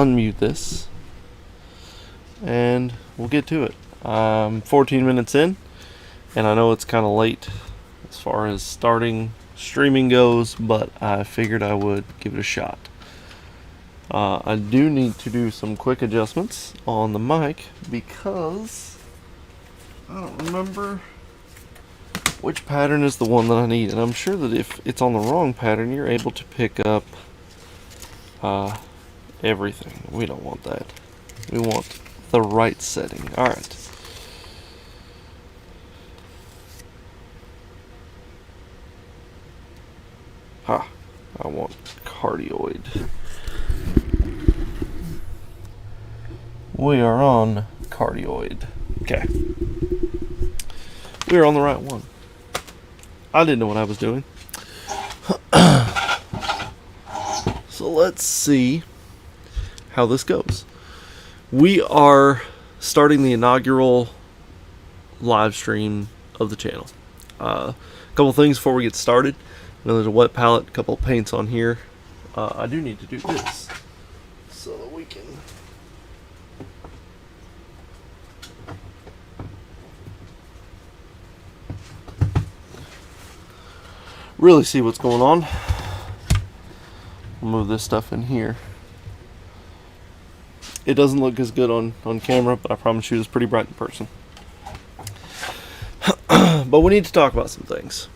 unmute this and we'll get to it. I'm 14 minutes in, and I know it's kind of late as far as starting streaming goes, but I figured I would give it a shot. I do need to do some quick adjustments on the mic because I don't remember which pattern is the one that I need, and I'm sure that if it's on the wrong pattern, you're able to pick up everything. We don't want that. We want the right setting. Alright. I want cardioid. We are on cardioid. Okay. We are on the right one. I didn't know what I was doing. So let's see how this goes. We are starting the inaugural live stream of the channel. A couple things before we get started. I know there's a wet palette, a couple of paints on here. I do need to do this so that we can really see what's going on. I'll move this stuff in here. It doesn't look as good on camera, but I promise you it's pretty bright in person. But we need to talk about some things.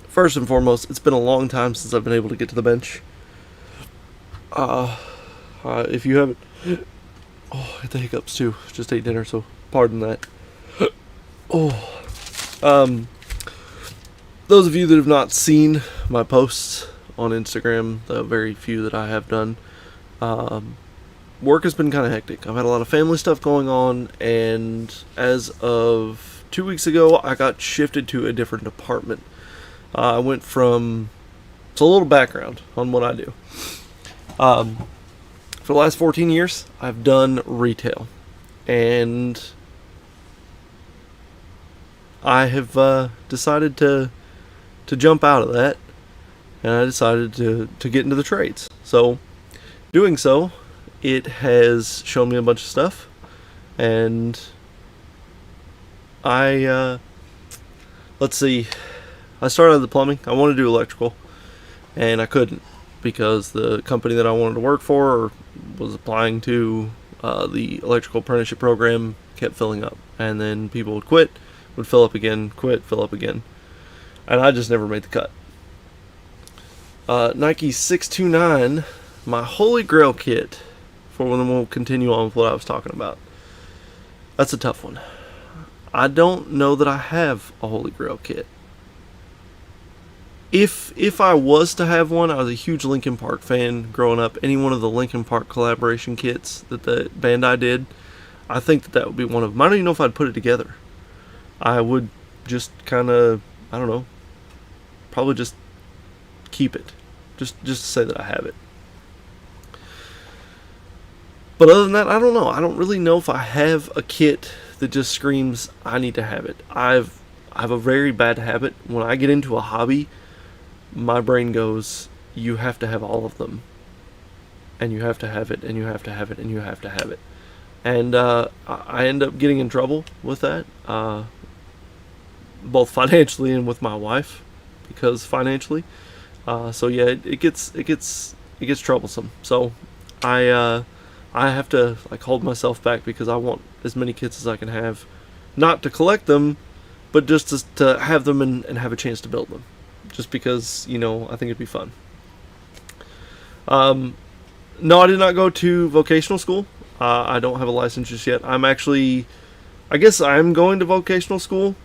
First and foremost, it's been a long time since I've been able to get to the bench. If you haven't... Oh, I hit the hiccups too. Just ate dinner, so pardon that. Those of you that have not seen my posts on Instagram, the very few that I have done, work has been kind of hectic. I've had a lot of family stuff going on, and as of 2 weeks ago, I got shifted to a different department. I went from... It's a little background on what I do. For the last 14 years, I've done retail, and I have decided to jump out of that, and I decided to get into the trades. So, doing so, it has shown me a bunch of stuff, and let's see, I started with the plumbing. I wanted to do electrical, and I couldn't because the company that I wanted to work for was applying to the electrical apprenticeship program kept filling up, and then people would quit, would fill up again, quit, fill up again, and I just never made the cut. Nike 629, my holy grail kit, for when we'll continue on with what I was talking about. That's a tough one. I don't know that I have a holy grail kit. If I was to have one, I was a huge Linkin Park fan growing up. Any one of the Linkin Park collaboration kits that the Bandai did, I think that would be one of them. I don't even know if I'd put it together. I would just kind of, I don't know, probably just keep it. Just to say that I have it. But other than that, I don't know. I don't really know if I have a kit that just screams, I need to have it. I have a very bad habit. When I get into a hobby, my brain goes, you have to have all of them. And you have to have it, and you have to have it, and you have to have it. And I end up getting in trouble with that, both financially and with my wife, because financially. So yeah, it gets troublesome. So I have to hold myself back because I want as many kits as I can have, not to collect them, but just to have them and have a chance to build them, just because I think it'd be fun. No, I did not go to vocational school. I don't have a license just yet. I guess I'm going to vocational school.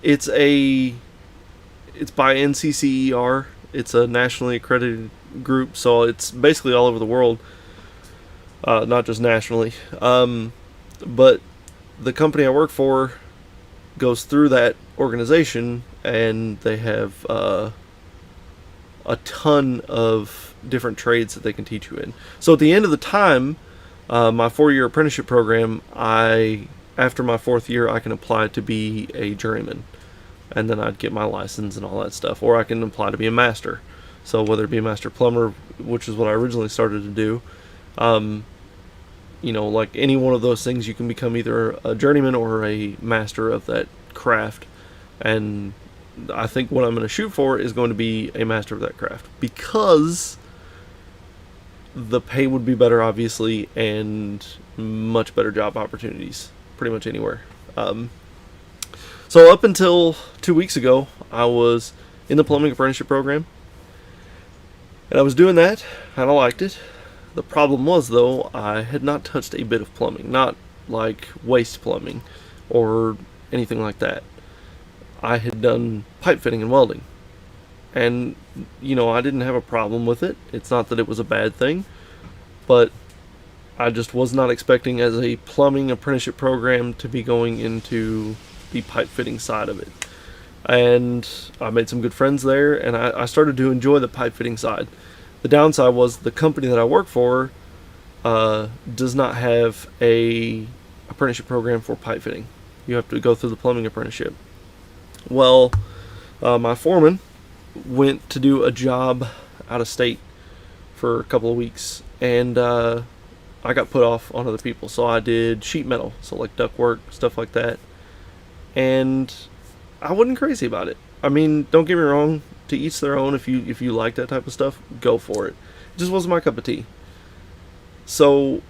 It's by NCCER. It's a nationally accredited group, so it's basically all over the world, not just nationally. But the company I work for goes through that organization, and they have a ton of different trades that they can teach you in. So at the end of the time, my 4-year apprenticeship program, after my 4th year, I can apply to be a journeyman, and then I'd get my license and all that stuff, or I can apply to be a master. So whether it be a master plumber, which is what I originally started to do, um, like any one of those things, you can become either a journeyman or a master of that craft. And I think what I'm going to shoot for is going to be a master of that craft, because the pay would be better, obviously, and much better job opportunities pretty much anywhere. So up until 2 weeks ago, I was in the plumbing apprenticeship program, and I was doing that, and I liked it. The problem was, though, I had not touched a bit of plumbing, not like waste plumbing or anything like that. I had done pipe fitting and welding, and I didn't have a problem with it. It's not that it was a bad thing, but I just was not expecting, as a plumbing apprenticeship program, to be going into the pipe fitting side of it. And I made some good friends there, and I started to enjoy the pipe fitting side. The downside was the company that I work for does not have a apprenticeship program for pipe fitting. You have to go through the plumbing apprenticeship. Well, my foreman went to do a job out of state for a couple of weeks, and I got put off on other people. So I did sheet metal, so like duct work, stuff like that. And I wasn't crazy about it. I mean, don't get me wrong, to each their own. If you like that type of stuff, go for it. It just wasn't my cup of tea. So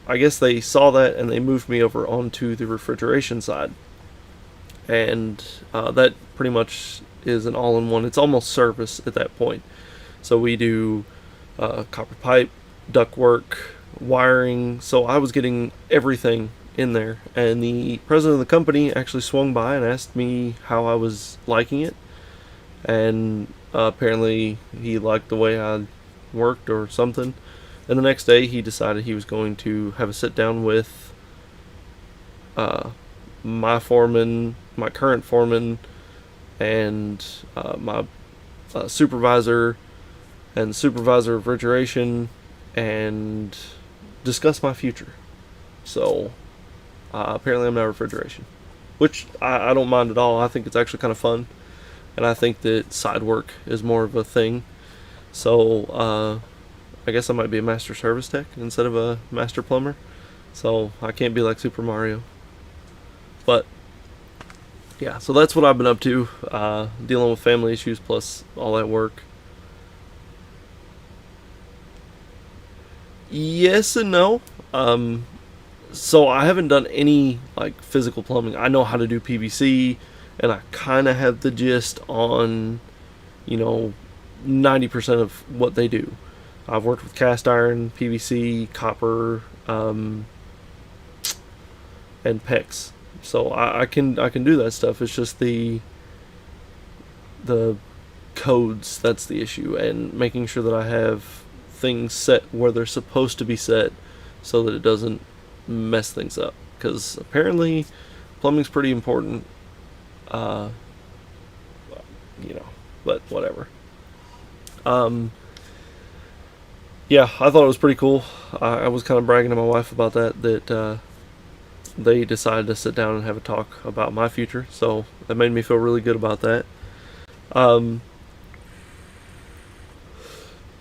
I guess they saw that, and they moved me over onto the refrigeration side. And that pretty much is an all-in-one. It's almost service at that point. So we do copper pipe, duct work, wiring. So I was getting everything in there. And the president of the company actually swung by and asked me how I was liking it. And apparently he liked the way I worked or something. And the next day he decided he was going to have a sit down with my foreman, my current foreman, and my supervisor, and the supervisor of refrigeration, and discuss my future. So apparently I'm now refrigeration, which I don't mind at all. I think it's actually kind of fun, and I think that side work is more of a thing. So I guess I might be a master service tech instead of a master plumber. So I can't be like Super Mario. But yeah, so that's what I've been up to, dealing with family issues plus all that work. Yes and no. So I haven't done any like physical plumbing. I know how to do PVC, and I kind of have the gist on, 90% of what they do. I've worked with cast iron, PVC, copper, and PEX. So I can do that stuff. It's just the codes that's the issue, and making sure that I have things set where they're supposed to be set, so that it doesn't mess things up. Because apparently, plumbing's pretty important. But whatever. Yeah, I thought it was pretty cool. I was kind of bragging to my wife about that they decided to sit down and have a talk about my future. So that made me feel really good about that.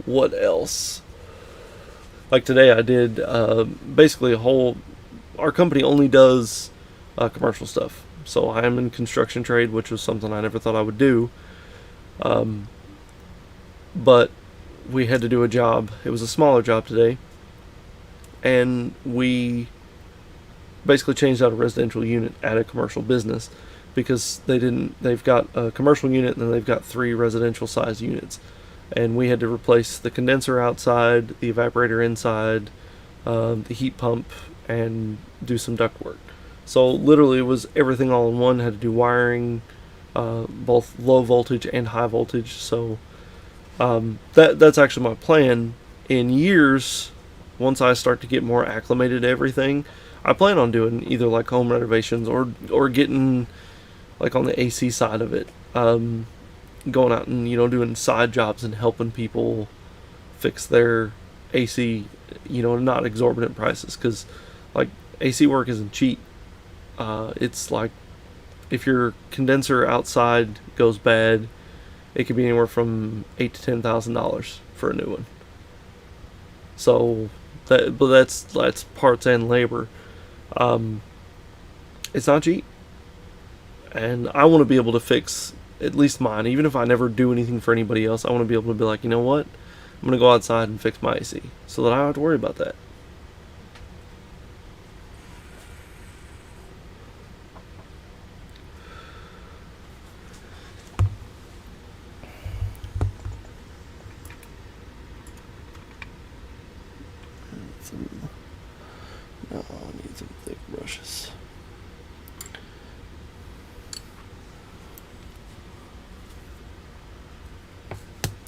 What else? Like today I did basically our company only does commercial stuff. So I am in construction trade, which was something I never thought I would do. But we had to do a job. It was a smaller job today, and we basically changed out a residential unit at a commercial business, because they've got a commercial unit and then they've got 3 residential size units, and we had to replace the condenser outside, the evaporator inside, the heat pump, and do some duct work. So literally it was everything all in one. Had to do wiring, both low voltage and high voltage. So that's actually my plan. In years, once I start to get more acclimated to everything, I plan on doing either like home renovations or getting like on the AC side of it, going out and doing side jobs and helping people fix their AC, not exorbitant prices, because like AC work isn't cheap. It's like if your condenser outside goes bad, it could be anywhere from $8,000 to $10,000 for a new one. So but that's parts and labor. Um, it's not cheap, and I want to be able to fix at least mine, even if I never do anything for anybody else. I want to be able to be like, you know what, I'm gonna go outside and fix my AC, so that I don't have to worry about that. No, I need some thick brushes.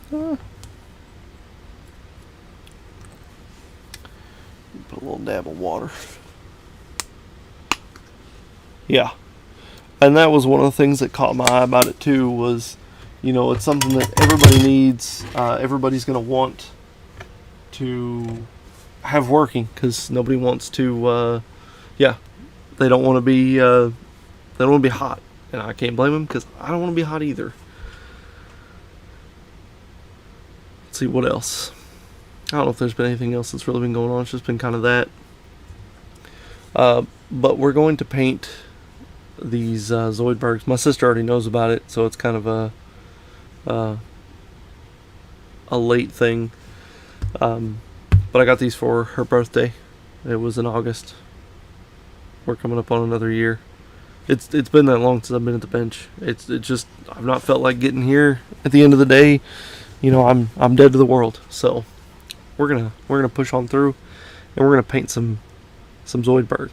Put a little dab of water. Yeah, and that was one of the things that caught my eye about it too. Was, it's something that everybody needs. Everybody's gonna want to have working because nobody wants to. Yeah, they don't want to be. They don't want to be hot, and I can't blame them because I don't want to be hot either. Let's see what else. I don't know if there's been anything else that's really been going on. It's just been kind of that. But we're going to paint these Zoidbergs. My sister already knows about it, so it's kind of a late thing. But I got these for her birthday. It was in August. We're coming up on another year. It's been that long since I've been at the bench. It's just I've not felt like getting here. At the end of the day, I'm dead to the world. So we're gonna push on through, and we're gonna paint some Zoidberg.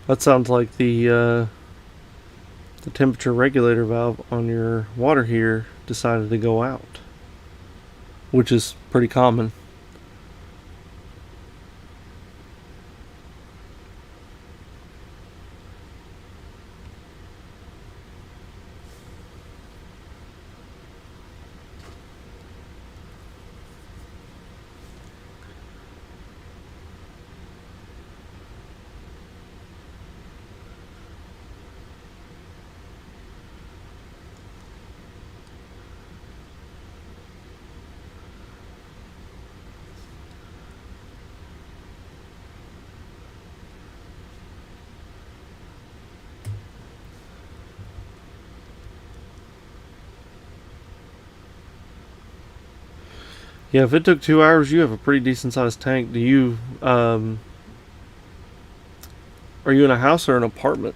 That sounds like the temperature regulator valve on your water heater decided to go out, which is pretty common. Yeah, if it took 2 hours, you have a pretty decent sized tank. Do you are you in a house or an apartment?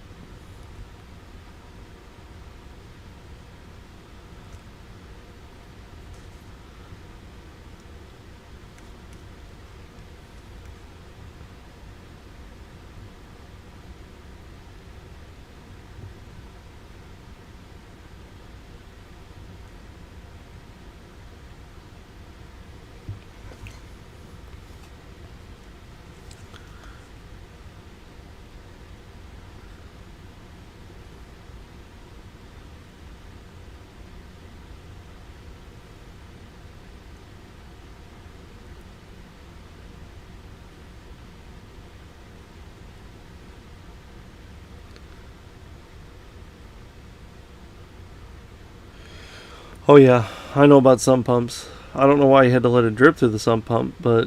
Oh yeah, I know about sump pumps. I don't know why you had to let it drip through the sump pump, but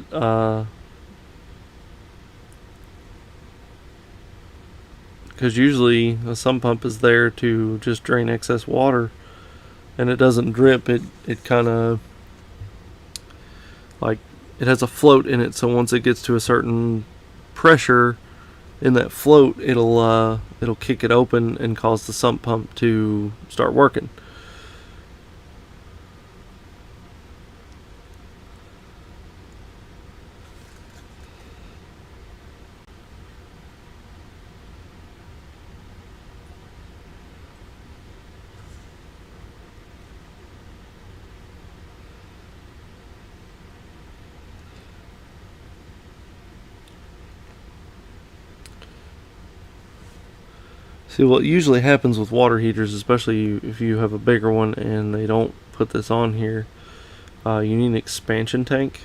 because usually a sump pump is there to just drain excess water, and it doesn't drip. It kind of like it has a float in it, so once it gets to a certain pressure, in that float, it'll kick it open and cause the sump pump to start working. See, what usually happens with water heaters, especially if you have a bigger one and they don't put this on here, you need an expansion tank.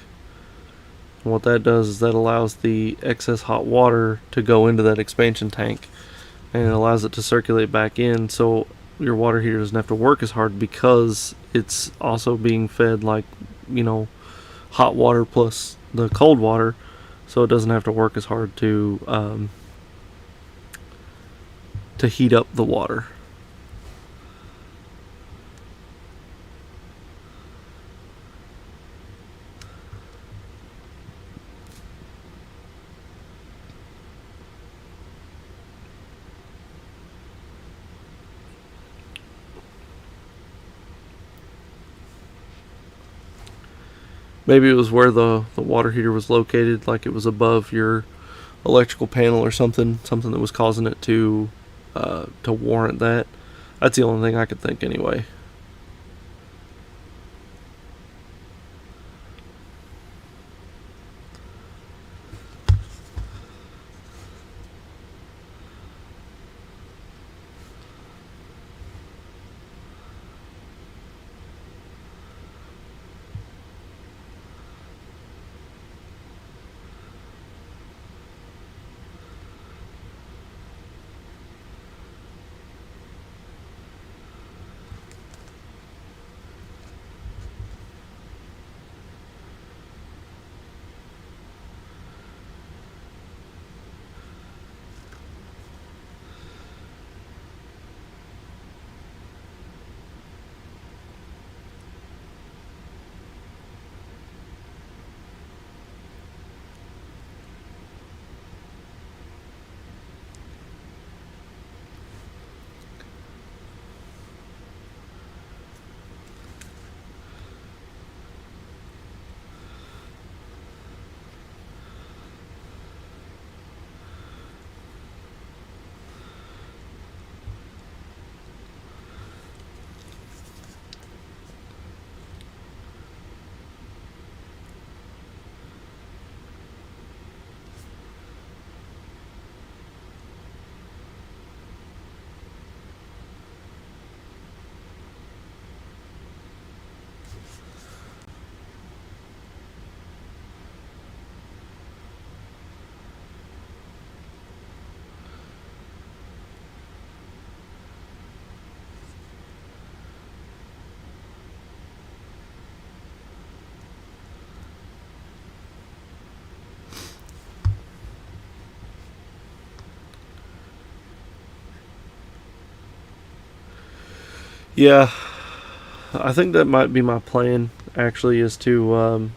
And what that does is that allows the excess hot water to go into that expansion tank, and it allows it to circulate back in, so your water heater doesn't have to work as hard because it's also being fed, like, hot water plus the cold water, so it doesn't have to work as hard to heat up the water. Maybe it was where the water heater was located, like it was above your electrical panel or something that was causing it to warrant that. That's the only thing I could think anyway. Yeah, I think that might be my plan. Actually, is to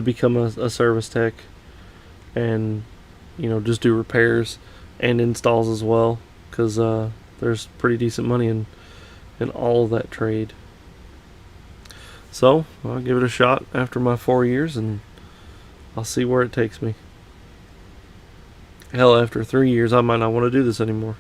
become a service tech and just do repairs and installs as well, because there's pretty decent money in all of that trade. So I'll give it a shot after my 4 years, and I'll see where it takes me. Hell, after 3 years, I might not want to do this anymore.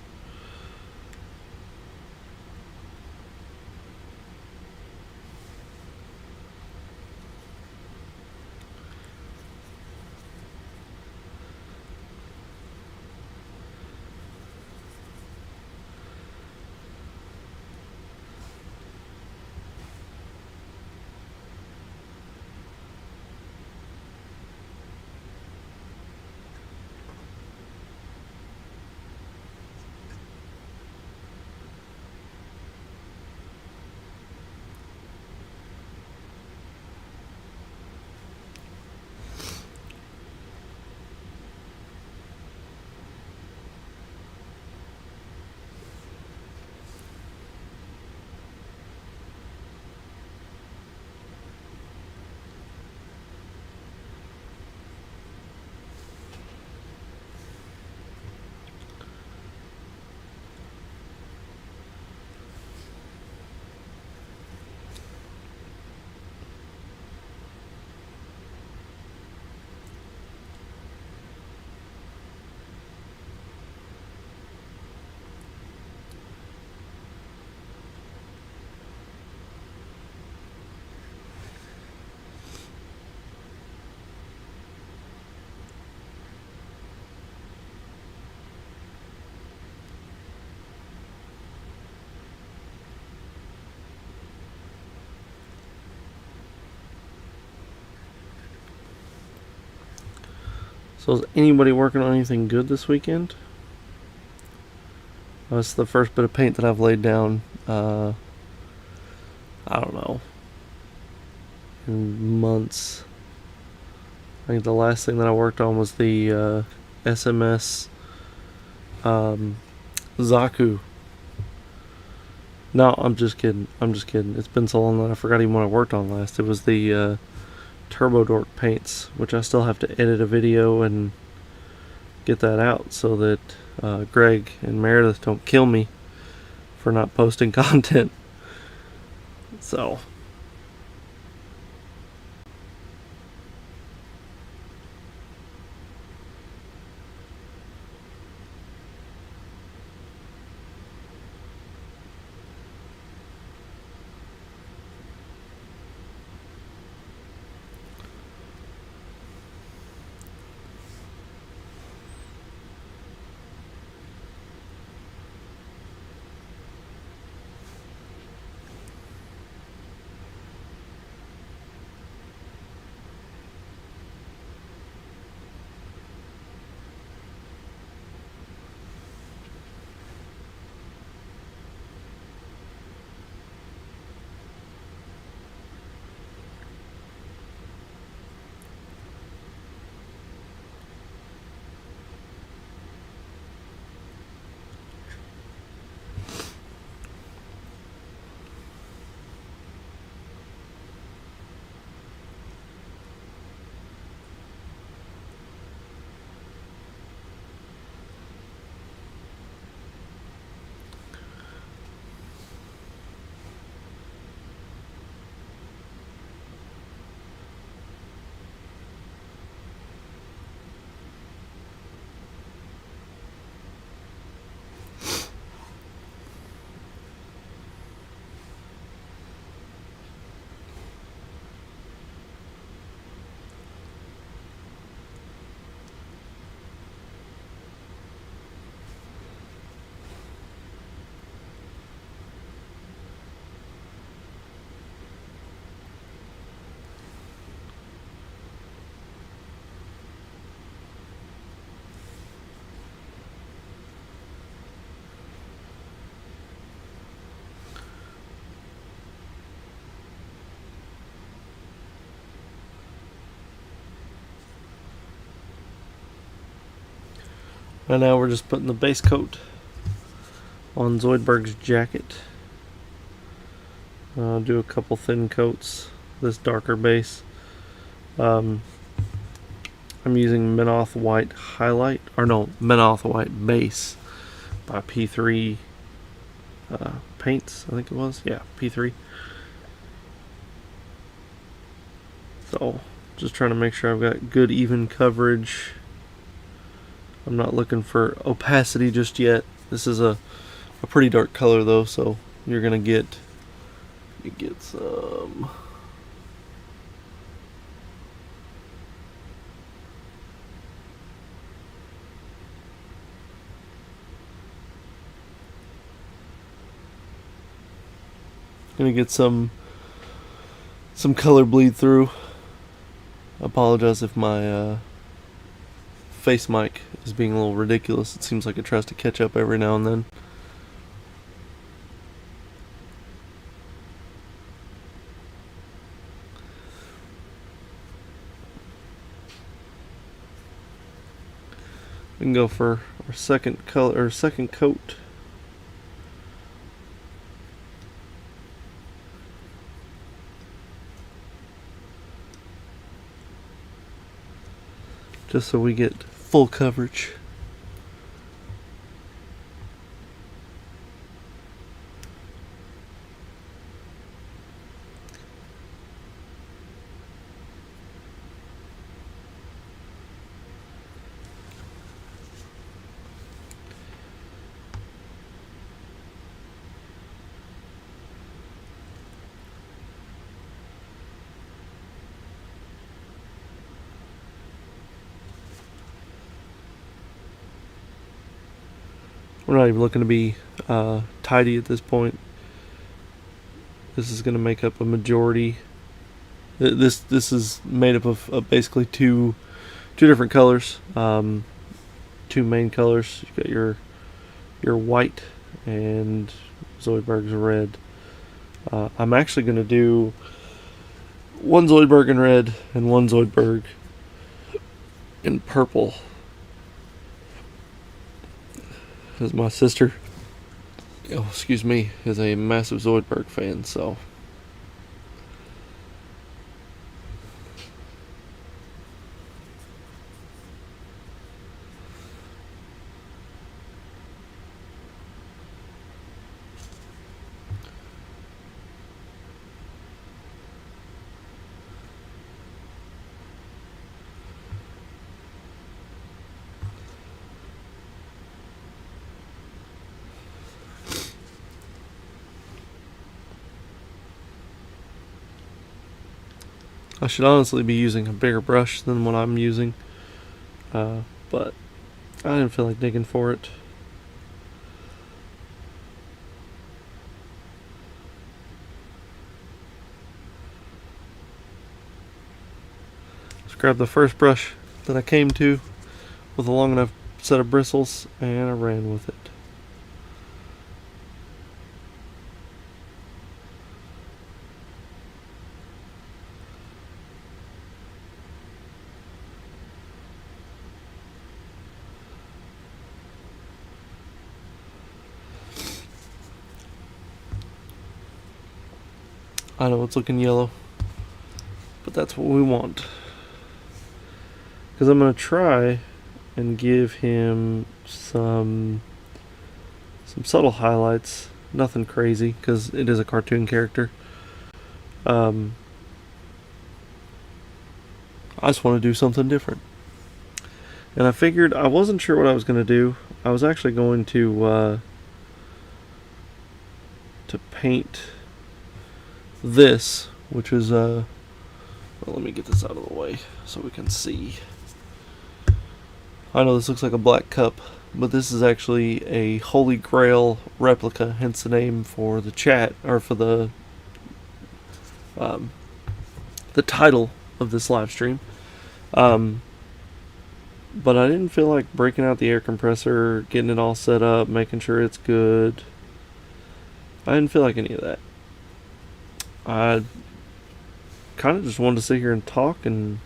So is anybody working on anything good this weekend? That's the first bit of paint that I've laid down. I don't know, in months. I think the last thing that I worked on was the SMS Zaku. No, I'm just kidding. It's been so long that I forgot even what I worked on last. It was the Turbo Dork paints, which I still have to edit a video and get that out so that Greg and Meredith don't kill me for not posting content. So right now we're just putting the base coat on Zoidberg's jacket. I'll do a couple thin coats, this darker base. I'm using Menoth White Highlight, or no, Menoth White Base by P3 Paints, I think it was. Yeah, P3. So, just trying to make sure I've got good even coverage. I'm not looking for opacity just yet. This is a pretty dark color though, so you're gonna get some color bleed through. I apologize if my face mic is being a little ridiculous. It seems like it tries to catch up every now and then. We can go for our second color or second coat. Just so we get full coverage. We're not even looking to be tidy at this point. This is going to make up a majority. This is made up of basically two two different colors. Two main colors. You got your white and Zoidberg's red. I'm actually going to do one Zoidberg in red and one Zoidberg in purple. Because my sister, excuse me, is a massive Zoidberg fan, so. I should honestly be using a bigger brush than what I'm using, but I didn't feel like digging for it. Just grabbed the first brush that I came to with a long enough set of bristles, and I ran with it. I know it's looking yellow, but that's what we want. Because I'm going to try and give him some subtle highlights. Nothing crazy, because it is a cartoon character. I just want to do something different. And I figured, I wasn't sure what I was going to do. I was actually going to paint this, which is well, let me get this out of the way so we can see. I know this looks like a black cup, but this is actually a Holy Grail replica, hence the name for the chat, or for the title of this live stream. But I didn't feel like breaking out the air compressor, getting it all set up, making sure it's good. I didn't feel like any of that. I kind of just wanted to sit here and talk and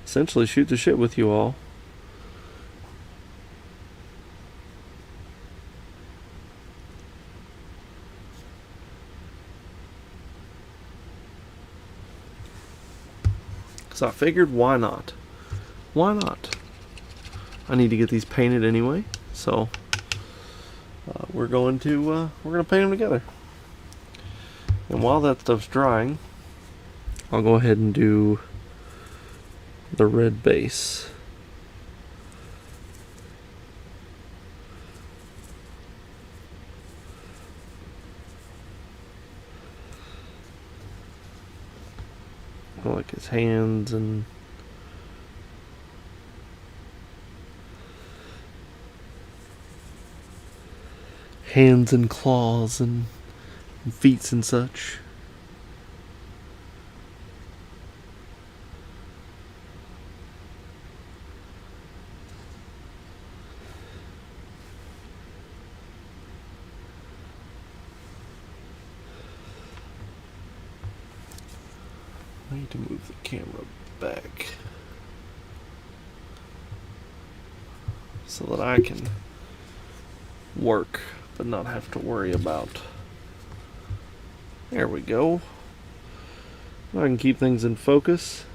essentially shoot the shit with you all. So I figured, why not? Why not? I need to get these painted anyway, so we're gonna paint them together. And while that stuff's drying, I'll go ahead and do the red base. I like his hands and claws and feet and such. I need to move the camera back so that I can work but not have to worry about. There we go. I can keep things in focus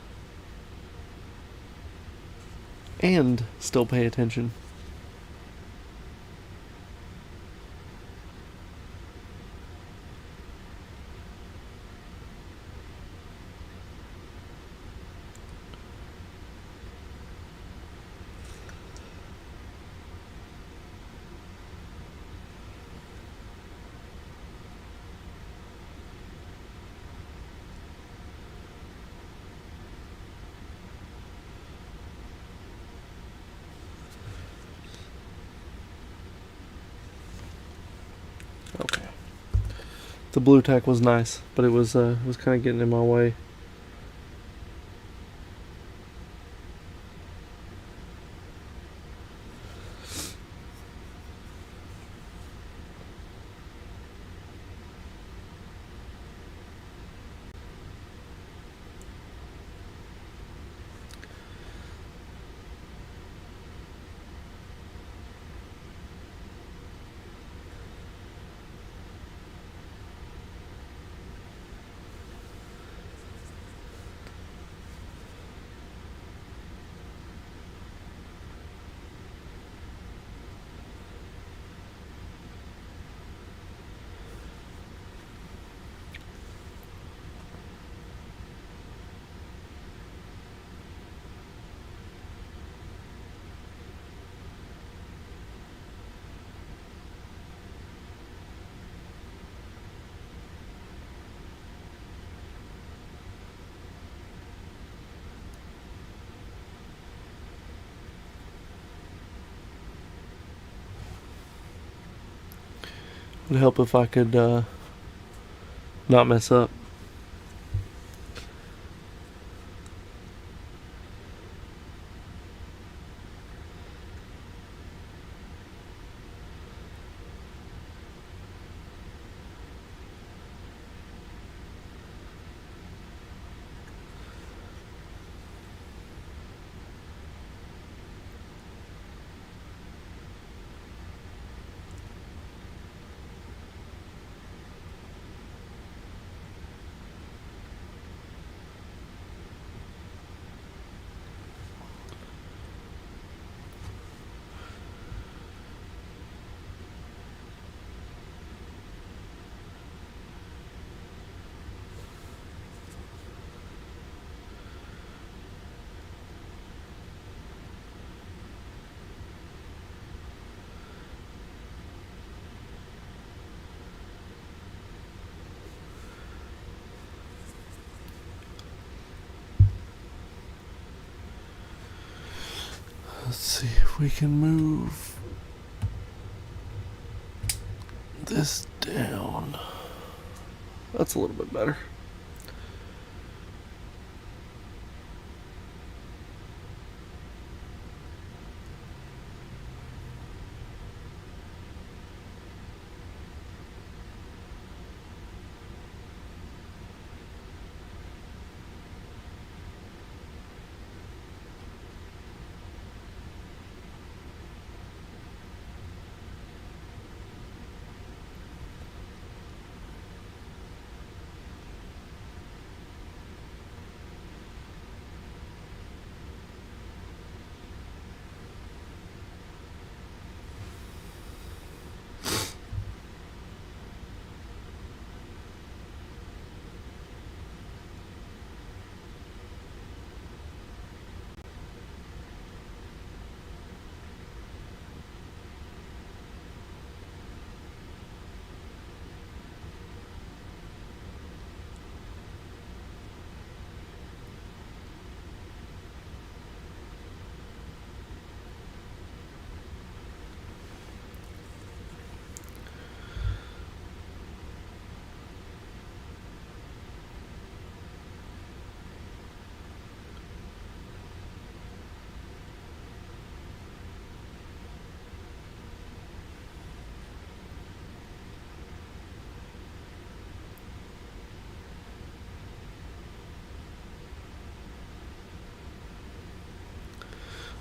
and still pay attention. Okay. The blue tack was nice, but it was kind of getting in my way. It'd help if I could not mess up. Let's see if we can move this down. That's a little bit better.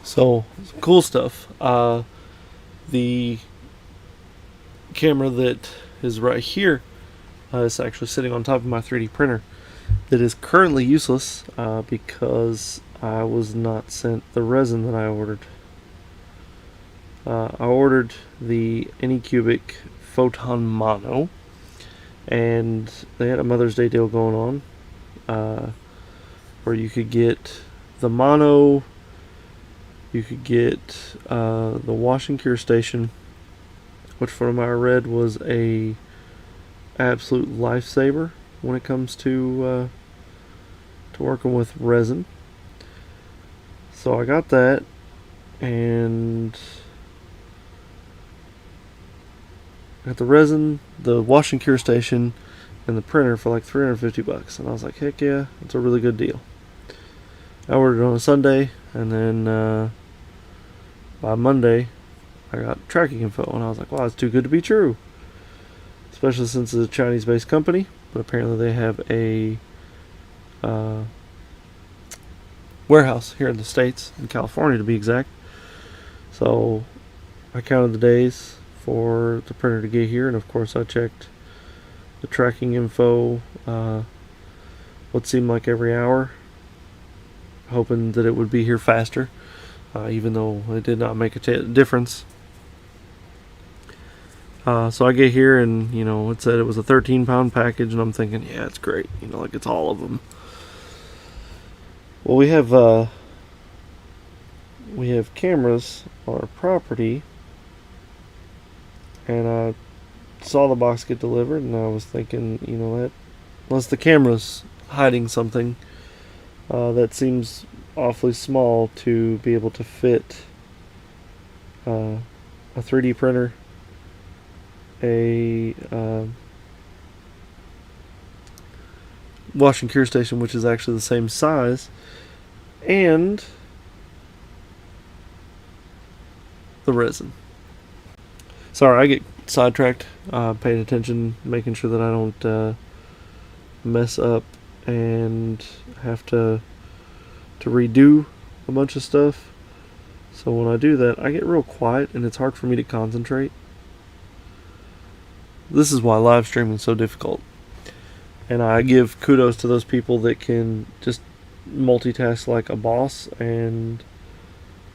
So, some cool stuff. The camera that is right here is actually sitting on top of my 3D printer that is currently useless because I was not sent the resin that I ordered. I ordered the Anycubic Photon Mono, and they had a Mother's Day deal going on where you could get the Mono, you could get the wash and cure station, which from what I read was a absolute lifesaver when it comes to working with resin. So I got that, and I got the resin, the wash and cure station, and the printer for like $350, and I was like, heck yeah, it's a really good deal. I ordered it on a Sunday, and then by Monday I got tracking info, and I was like, wow, it's too good to be true. Especially since it's a Chinese-based company, but apparently they have a warehouse here in the States, in California to be exact. So I counted the days for the printer to get here, and of course I checked the tracking info what seemed like every hour, hoping that it would be here faster, even though it did not make a difference. So I get here, and it said it was a 13-pound package, and I'm thinking, yeah, it's great, like it's all of them. Well, we have cameras on our property, and I saw the box get delivered, and I was thinking, that unless the camera's hiding something, that seems awfully small to be able to fit a 3D printer a wash and cure station, which is actually the same size, and the resin. Sorry, I get sidetracked. Paying attention, making sure that I don't mess up and have to redo a bunch of stuff. So when I do that, I get real quiet and it's hard for me to concentrate. This is why live streaming is so difficult. And I give kudos to those people that can just multitask like a boss and,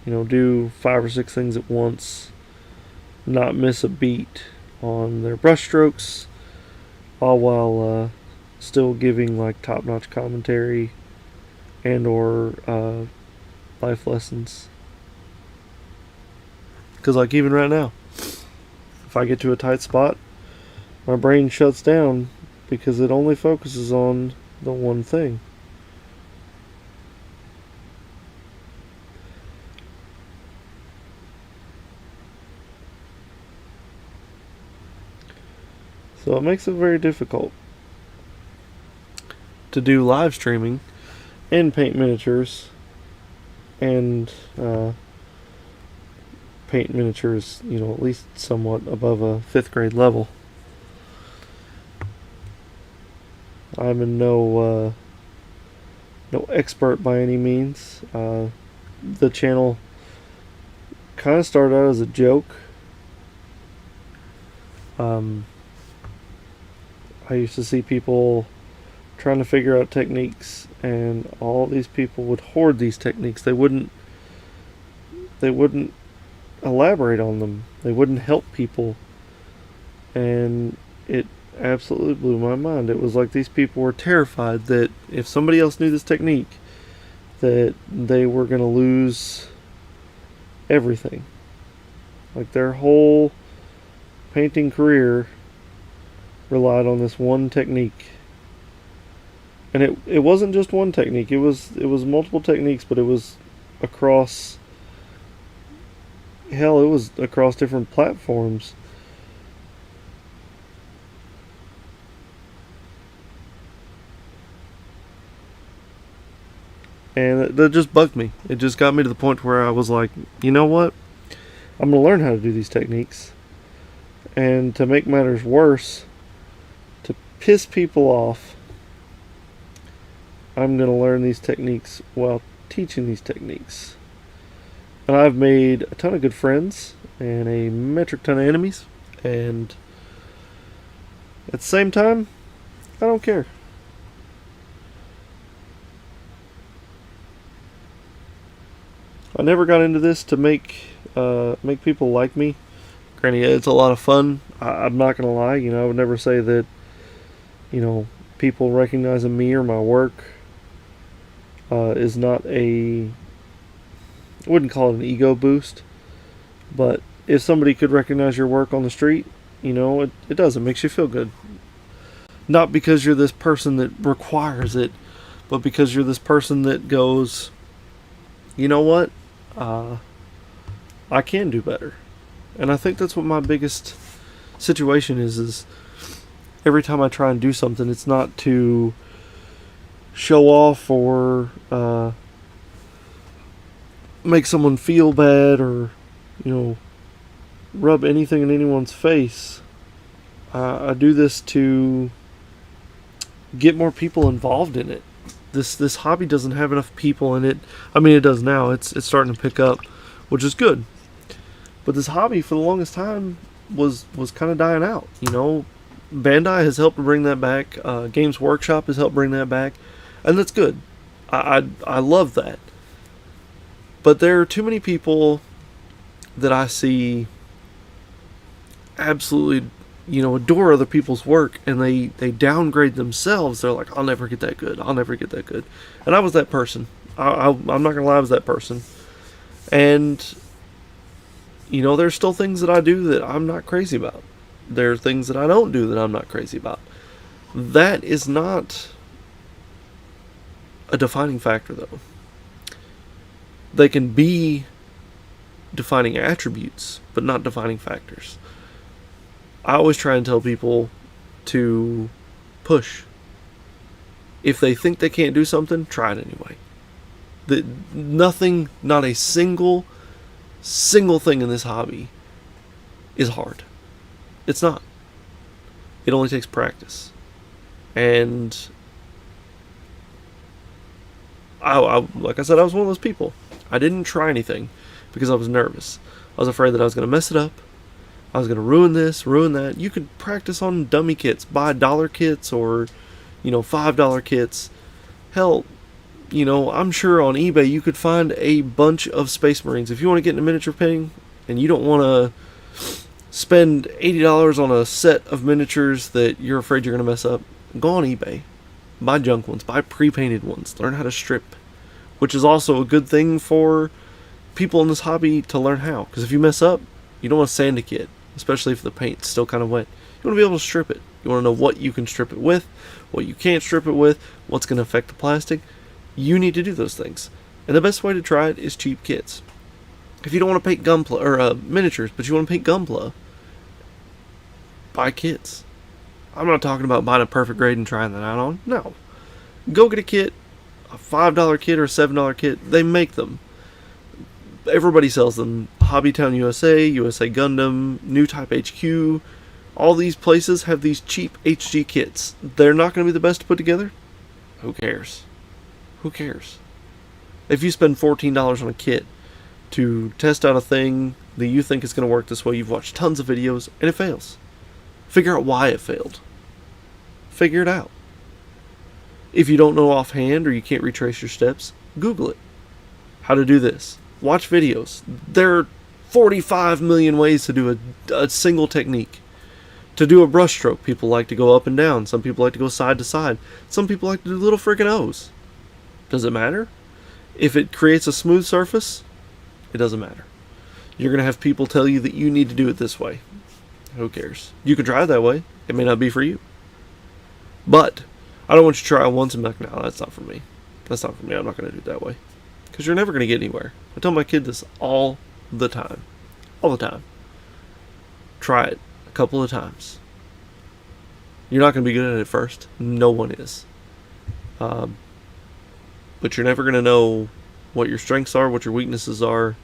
do 5 or 6 things at once, not miss a beat on their brushstrokes, all while still giving like top-notch commentary and or life lessons. Because like even right now, if I get to a tight spot, my brain shuts down because it only focuses on the one thing. So it makes it very difficult to do live streaming and paint miniatures and paint miniatures, at least somewhat above a 5th grade level. I'm in no expert by any means. The channel kind of started out as a joke. I used to see people trying to figure out techniques, and all these people would hoard these techniques. They wouldn't elaborate on them. They wouldn't help people, and it absolutely blew my mind. It was like these people were terrified that if somebody else knew this technique, that they were going to lose everything. Like their whole painting career relied on this one technique. And it wasn't just one technique. It was multiple techniques, but it was across different platforms. And that just bugged me. It just got me to the point where I was like, you know what? I'm going to learn how to do these techniques. And to make matters worse, to piss people off, I'm going to learn these techniques while teaching these techniques. And I've made a ton of good friends and a metric ton of enemies. And at the same time, I don't care. I never got into this to make people like me. Granted, it's a lot of fun. I'm not going to lie. I would never say that, people recognizing me or my work is not I wouldn't call it an ego boost. But if somebody could recognize your work on the street, it does. It makes you feel good. Not because you're this person that requires it, but because you're this person that goes, you know what? I can do better. And I think that's what my biggest situation is every time I try and do something, it's not to show off or make someone feel bad or, rub anything in anyone's face. I do this to get more people involved in it. This hobby doesn't have enough people in it. I mean, it does now. It's starting to pick up, which is good. But this hobby, for the longest time, was kind of dying out. Bandai has helped bring that back. Games Workshop has helped bring that back, and that's good. I love that. But there are too many people that I see absolutely, adore other people's work, and they downgrade themselves. They're like, I'll never get that good. I'll never get that good. And I was that person. I'm not going to lie, I was that person. And, there's still things that I do that I'm not crazy about. There are things that I don't do that I'm not crazy about. That is not a defining factor, though. They can be defining attributes, but not defining factors. I always try and tell people to push. If they think they can't do something, try it anyway. Nothing, not a single thing in this hobby is hard. It's not. It only takes practice. And like I said, I was one of those people. I didn't try anything because I was nervous. I was afraid that I was going to mess it up. I was going to ruin this, ruin that. You could practice on dummy kits, buy dollar kits or, $5 kits. Hell, I'm sure on eBay you could find a bunch of Space Marines. If you want to get into miniature painting and you don't want to spend $80 on a set of miniatures that you're afraid you're going to mess up, go on eBay. Buy junk ones, buy pre-painted ones, learn how to strip, which is also a good thing for people in this hobby to learn how. Because if you mess up, you don't want to sand a kit, especially if the paint's still kind of wet. You want to be able to strip it. You want to know what you can strip it with, what you can't strip it with, what's going to affect the plastic. You need to do those things. And the best way to try it is cheap kits. If you don't want to paint gunpla or miniatures, but you want to paint gunpla, buy kits. I'm not talking about buying a perfect grade and trying that out on. No. Go get a kit, a $5 kit or a $7 kit. They make them. Everybody sells them. Hobbytown USA, USA Gundam, New Type HQ. All these places have these cheap HG kits. They're not going to be the best to put together. Who cares? Who cares? If you spend $14 on a kit to test out a thing that you think is going to work this way, you've watched tons of videos, and it fails. Figure out why it failed. Figure it out. If you don't know offhand or you can't retrace your steps, Google it. How to do this. Watch videos. There are 45 million ways to do a single technique. To do a brush stroke, people like to go up and down. Some people like to go side to side. Some people like to do little friggin' O's. Does it matter? If it creates a smooth surface, it doesn't matter. You're going to have people tell you that you need to do it this way. Who cares? You can try it that way. It may not be for you. But I don't want you to try it once and be like, no, that's not for me. That's not for me. I'm not going to do it that way. Because you're never going to get anywhere. I tell my kid this all the time. All the time. Try it a couple of times. You're not going to be good at it first. No one is. But you're never going to know what your strengths are, what your weaknesses are,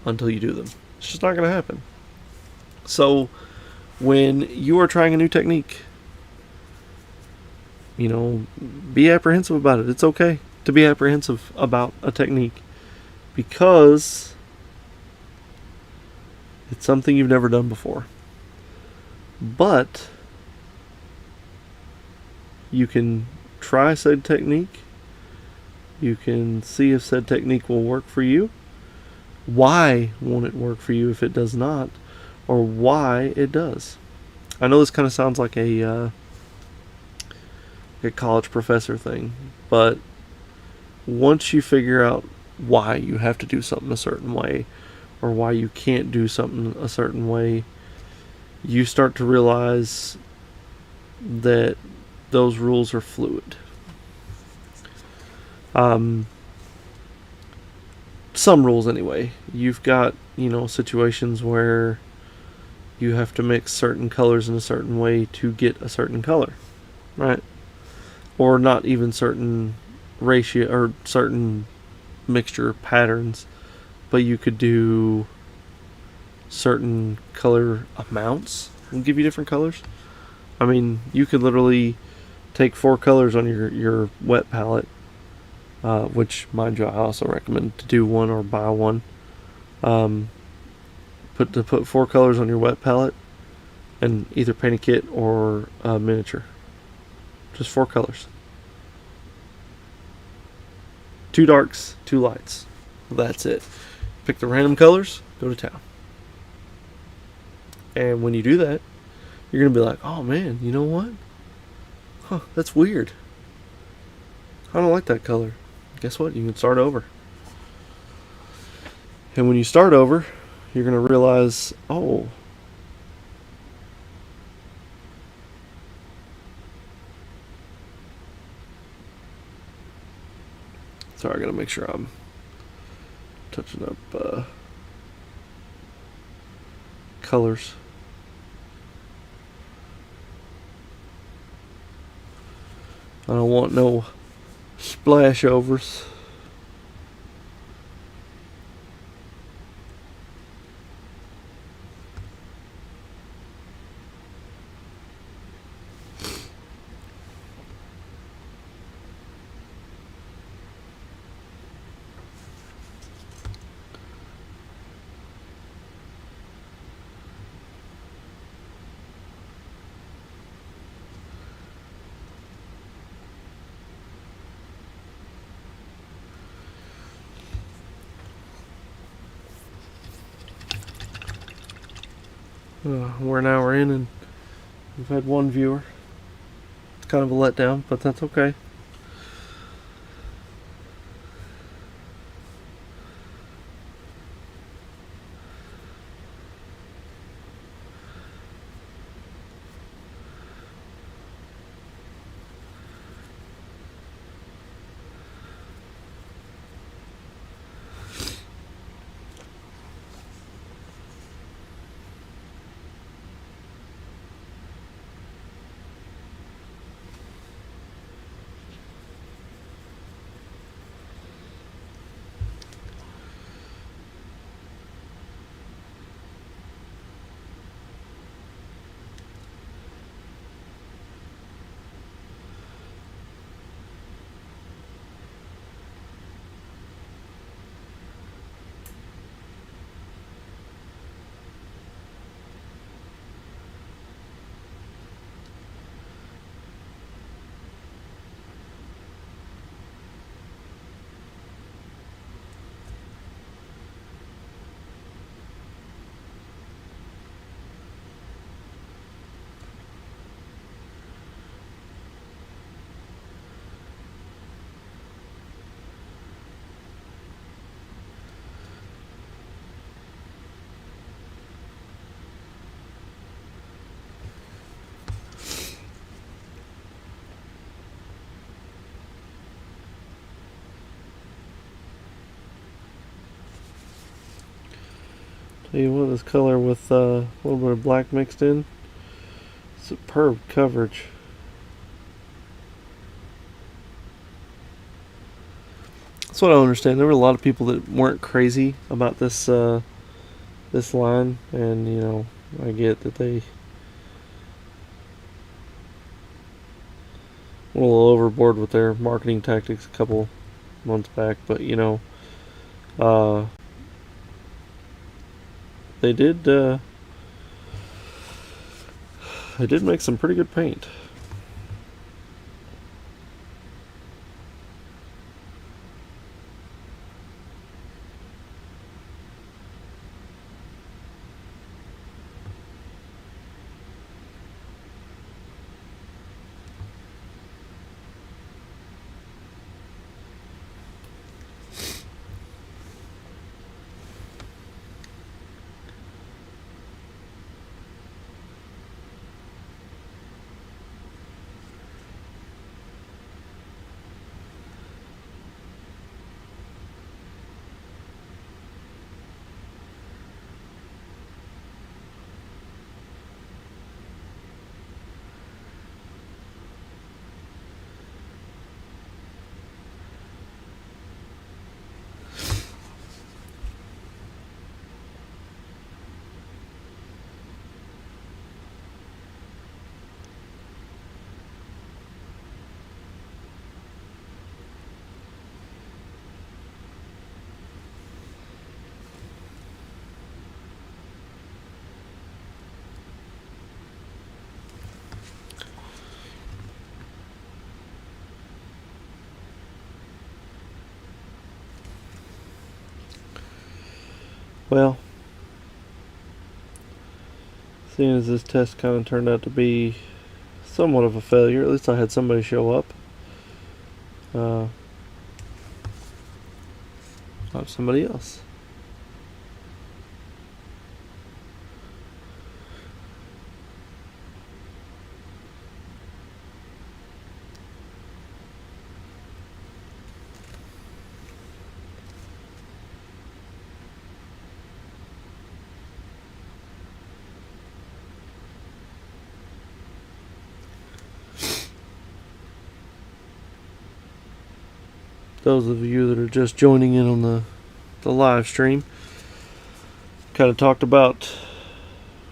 until you do them. It's just not going to happen. So, when you are trying a new technique, be apprehensive about it. It's okay to be apprehensive about a technique because it's something you've never done before. But you can try said technique. You can see if said technique will work for you. Why won't it work for you if it does not? Or why it does. I know this kind of sounds like a college professor thing, but once you figure out why you have to do something a certain way, or why you can't do something a certain way, you start to realize that those rules are fluid. Some rules anyway. You've got, situations where you have to mix certain colors in a certain way to get a certain color, right? Or not even certain ratio or certain mixture patterns, but you could do certain color amounts and give you different colors. I mean, you could literally take 4 colors on your wet palette, which, mind you, I also recommend to do one or buy one. Put 4 colors on your wet palette and either paint a kit or a miniature. Just 4 colors. 2 darks, 2 lights. That's it. Pick the random colors, go to town. And when you do that, you're going to be like, oh man, you know what? Huh, that's weird. I don't like that color. Guess what? You can start over. And when you start over, you're going to realize, oh, sorry, I got to make sure I'm touching up colors. I don't want no splashovers. We're an hour in and we've had one viewer. It's kind of a letdown, but that's okay. Tell you what, this color with a little bit of black mixed in, superb coverage. That's what I understand. There were a lot of people that weren't crazy about this line, and I get that they went a little overboard with their marketing tactics a couple months back, but uh, they did make some pretty good paint. Well, seeing as this test kind of turned out to be somewhat of a failure, at least I had somebody show up. Not somebody else. those of you that are just joining in on the live stream. Kind of talked about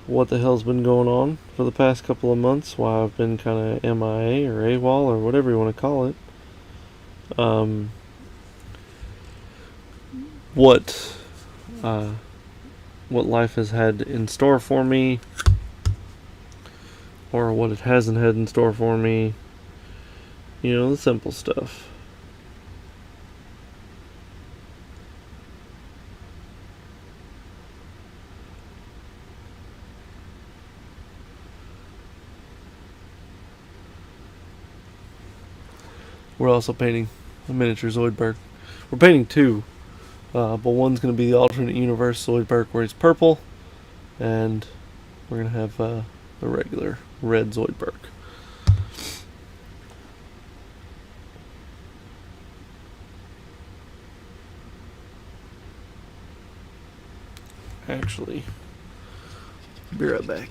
what the hell's been going on for the past couple of months, why I've been kind of MIA or AWOL or whatever you want to call it. What life has had in store for me, or what it hasn't had in store for me. You know, the simple stuff. We're also painting a miniature Zoidberg. We're painting two, but one's going to be the alternate universe Zoidberg where he's purple, and we're going to have the regular red Zoidberg. Actually, be right back.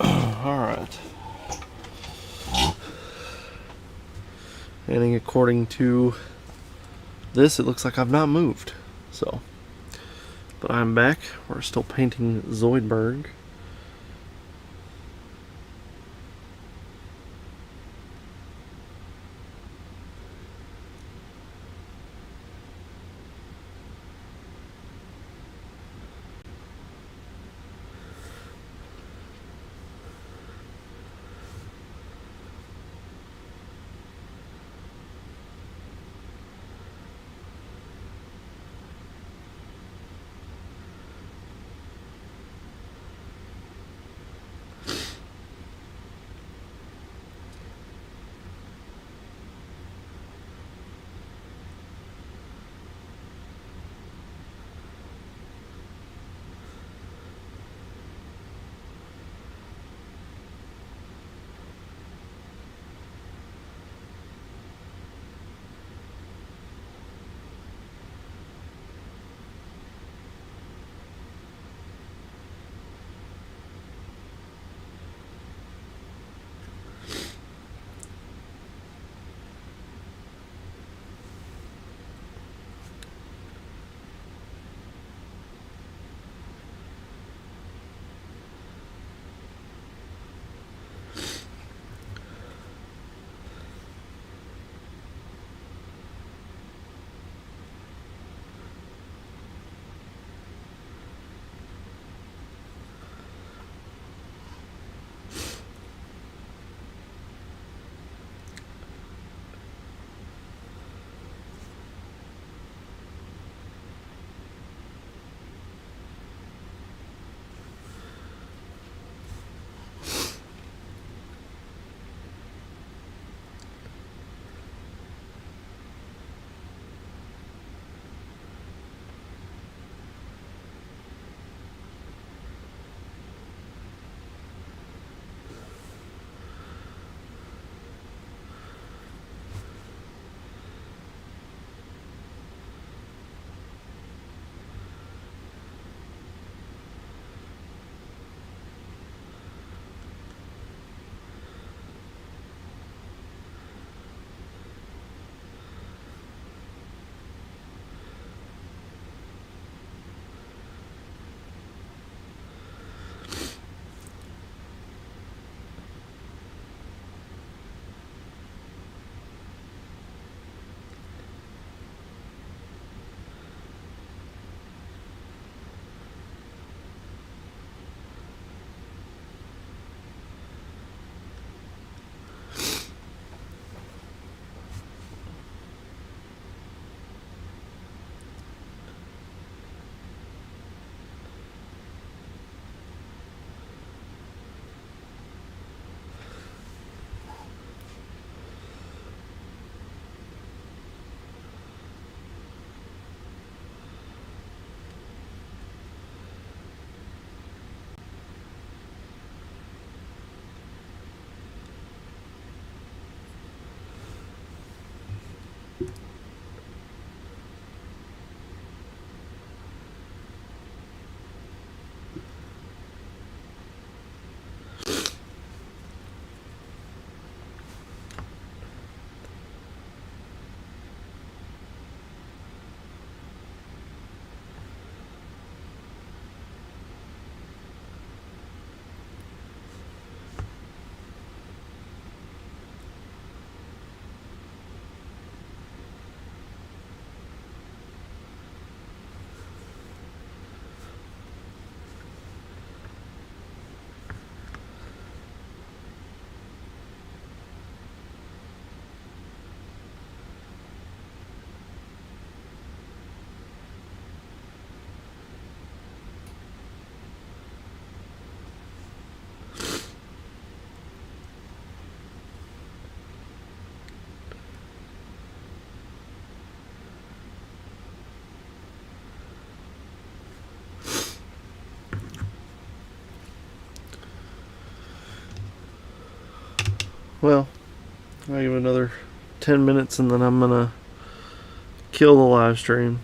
Alright. And according to this, it looks like I've not moved. So, but I'm back. We're still painting Zoidberg. Well, I give it another 10 minutes and then I'm gonna kill the live stream.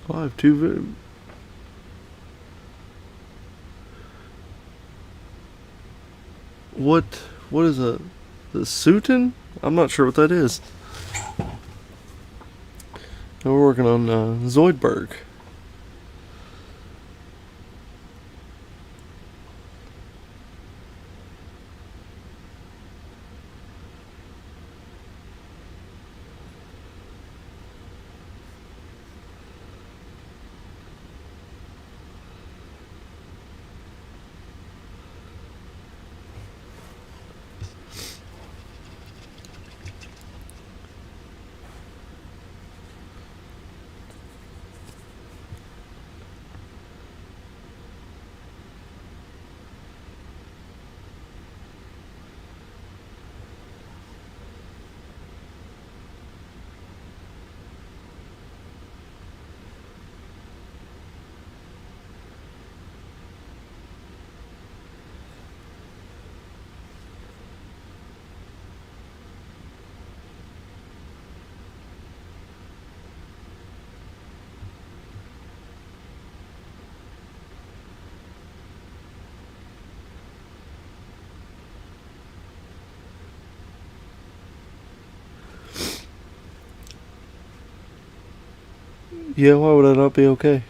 Well, I have two. What? What is a the Sutin? I'm not sure what that is. We're working on Zoidberg. Yeah, why would I not be okay?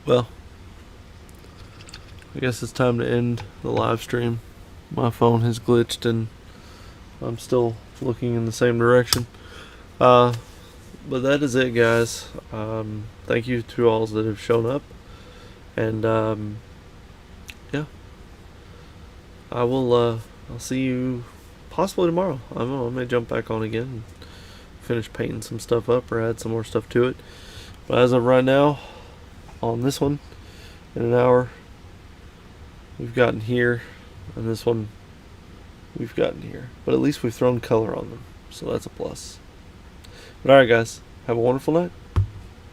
Well, I guess it's time to end the live stream. My phone has glitched and I'm still looking in the same direction. But that is it, guys. Thank you to all that have shown up. And yeah, I'll see you possibly tomorrow. I don't know, I may jump back on again and finish painting some stuff up or add some more stuff to it. But as of right now, on this one, in an hour, we've gotten here, and this one, we've gotten here. But at least we've thrown color on them, so that's a plus. But alright, guys, have a wonderful night.